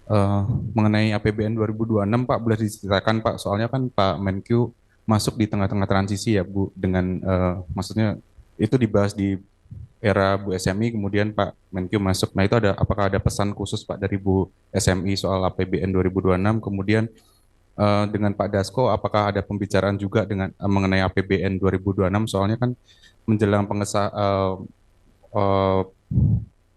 Eh, mengenai APBN 2026, Pak, boleh diceritakan, Pak? Soalnya kan Pak Menkyu masuk di tengah-tengah transisi ya, Bu, dengan maksudnya itu dibahas di era Bu SMI, kemudian Pak Menkyu masuk. Nah, itu apakah ada pesan khusus, Pak, dari Bu SMI soal APBN 2026? Kemudian dengan Pak Dasko, apakah ada pembicaraan juga dengan mengenai APBN 2026? Soalnya kan menjelang eh,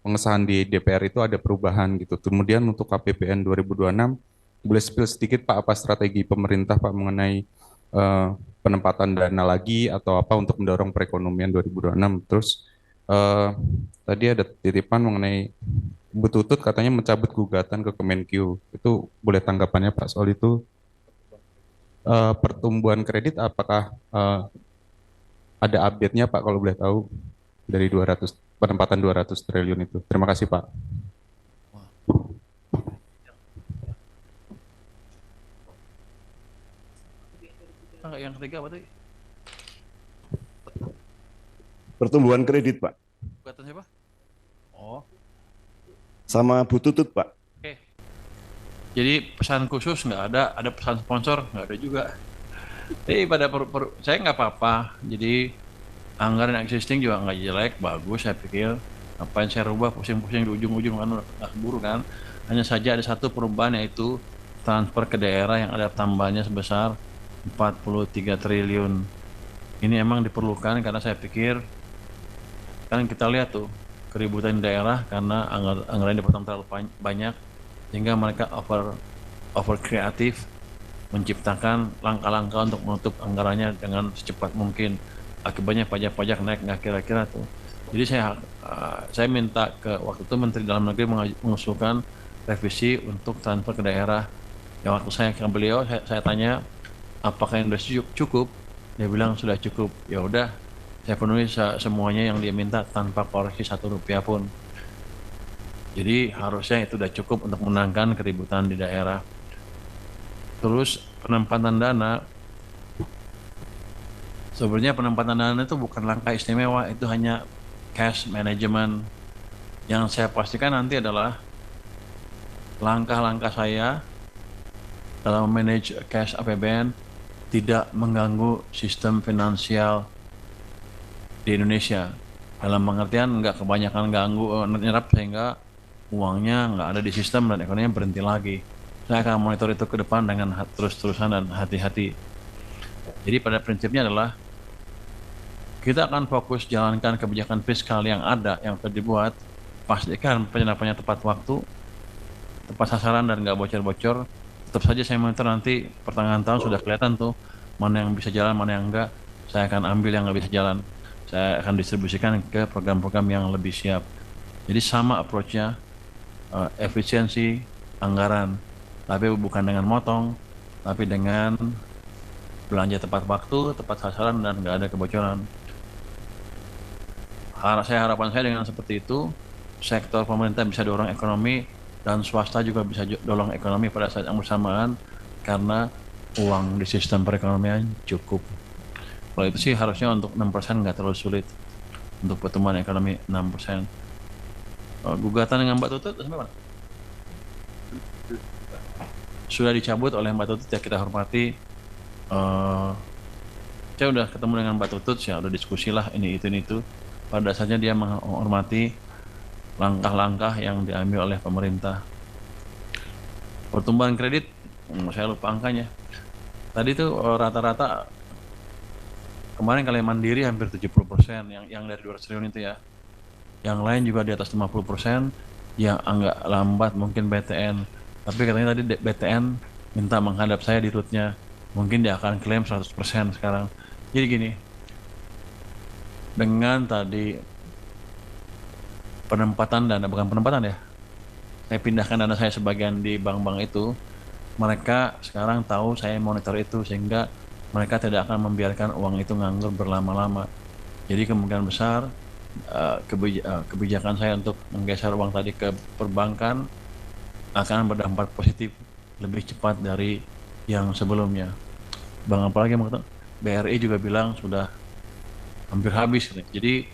pengesahan di DPR itu ada perubahan gitu. Kemudian untuk APBN 2026, boleh spill sedikit Pak apa strategi pemerintah Pak mengenai eh, penempatan dana lagi atau apa untuk mendorong perekonomian 2026. Terus eh, tadi ada titipan mengenai Bu Tutut katanya mencabut gugatan ke Kemenkyu. Itu boleh tanggapannya Pak soal itu. Pertumbuhan kredit apakah ada update-nya Pak kalau boleh tahu dari 200 penempatan 200 triliun itu. Terima kasih Pak. Yang ketiga apa tadi? Pertumbuhan kredit, Pak. Kata siapa? Oh, Sama Bu Tutut, Pak. oke. Jadi pesan khusus nggak ada pesan sponsor nggak ada juga. Tapi saya nggak apa-apa. Jadi anggaran existing juga nggak jelek, bagus saya pikir. Apa yang saya rubah pusing-pusing di ujung-ujung kan nggak keburu kan. Hanya saja ada satu perubahan yaitu transfer ke daerah yang ada tambahannya sebesar 43 triliun. Ini emang diperlukan karena saya pikir kan kita lihat tuh keributan di daerah karena anggaran yang dipotong terlalu banyak sehingga mereka over kreatif menciptakan langkah-langkah untuk menutup anggarannya dengan secepat mungkin. Akibatnya pajak-pajak naik nggak kira-kira tuh. Jadi saya minta ke waktu itu Menteri Dalam Negeri mengusulkan revisi untuk transfer ke daerah. Yang waktu saya ke beliau, saya tanya apakah yang sudah cukup? Dia bilang sudah cukup. Ya udah, saya penuhi semuanya yang dia minta tanpa koreksi satu rupiah pun. Jadi harusnya itu sudah cukup untuk menangkan keributan di daerah. Terus penempatan dana, sebenarnya penempatan dana itu bukan langkah istimewa, itu hanya cash management. Yang saya pastikan nanti adalah langkah-langkah saya dalam manage cash APBN tidak mengganggu sistem finansial di Indonesia. Dalam pengertian nggak kebanyakan ganggu nyerap sehingga uangnya nggak ada di sistem dan ekonominya berhenti lagi. Saya akan monitor itu ke depan dengan terus-terusan dan hati-hati. Jadi pada prinsipnya adalah kita akan fokus jalankan kebijakan fiskal yang ada, yang telah dibuat, pastikan penyerapannya tepat waktu, tepat sasaran dan nggak bocor-bocor. Tetap saja saya monitor nanti pertengahan tahun sudah kelihatan tuh mana yang bisa jalan, mana yang enggak. Saya akan ambil yang nggak bisa jalan. Saya akan distribusikan ke program-program yang lebih siap. Jadi sama approach-nya, efisiensi anggaran, tapi bukan dengan motong, tapi dengan belanja tepat waktu, tepat sasaran dan nggak ada kebocoran. Harapan saya dengan seperti itu, sektor pemerintah bisa dorong ekonomi dan swasta juga bisa dorong ekonomi pada saat yang bersamaan karena uang di sistem perekonomian cukup. Kalau itu sih harusnya untuk 6% nggak terlalu sulit untuk pertumbuhan ekonomi 6%. Gugatan dengan Mbak Tutut sampai mana? Sudah dicabut oleh Mbak Tutut ya kita hormati. Eh, saya udah ketemu dengan Mbak Tutut, ya udah diskusi lah ini itu. Pada dasarnya dia menghormati langkah-langkah yang diambil oleh pemerintah. Pertumbuhan kredit, saya lupa angkanya. Tadi tuh rata-rata kemarin kalau yang Mandiri hampir 70%, yang dari 200 triliun itu ya. Yang lain juga di atas 50%, yang agak lambat mungkin BTN. Tapi katanya tadi BTN minta menghadap saya di rootnya. Mungkin dia akan klaim 100% sekarang. Jadi gini, dengan tadi penempatan dana, bukan penempatan ya, saya pindahkan dana saya sebagian di bank-bank itu, mereka sekarang tahu saya monitor itu sehingga mereka tidak akan membiarkan uang itu nganggur berlama-lama. Jadi kemungkinan besar kebijakan saya untuk menggeser uang tadi ke perbankan akan berdampak positif lebih cepat dari yang sebelumnya. Bank apalagi yang BRI juga bilang sudah hampir habis. Jadi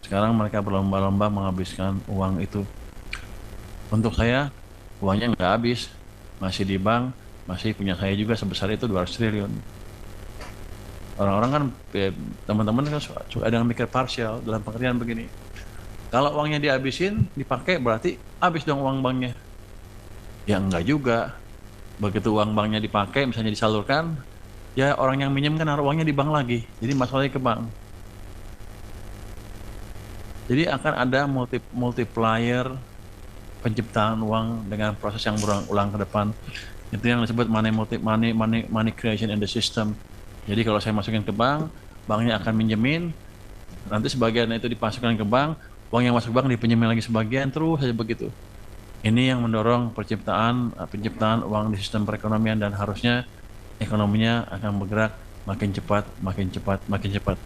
sekarang mereka berlomba-lomba menghabiskan uang itu. Untuk saya uangnya nggak habis, masih di bank, masih punya saya juga sebesar itu 200 triliun. Orang-orang kan, teman-teman kan suka ada yang mikir parsial dalam pengertian begini. Kalau uangnya dihabisin, dipakai berarti habis dong uang banknya. Ya enggak juga. Begitu uang banknya dipakai, misalnya disalurkan, ya orang yang minjem kan naruh uangnya di bank lagi. Jadi masalahnya ke bank. Jadi akan ada multiplier penciptaan uang dengan proses yang berulang ke depan. Itu yang disebut money creation in the system. Jadi kalau saya masukin ke bank, banknya akan minjemin, nanti sebagian itu dipasukkan ke bank, uang yang masuk bank dipinjemin lagi sebagian, terus saja begitu. Ini yang mendorong penciptaan uang di sistem perekonomian, dan harusnya ekonominya akan bergerak makin cepat, makin cepat, makin cepat.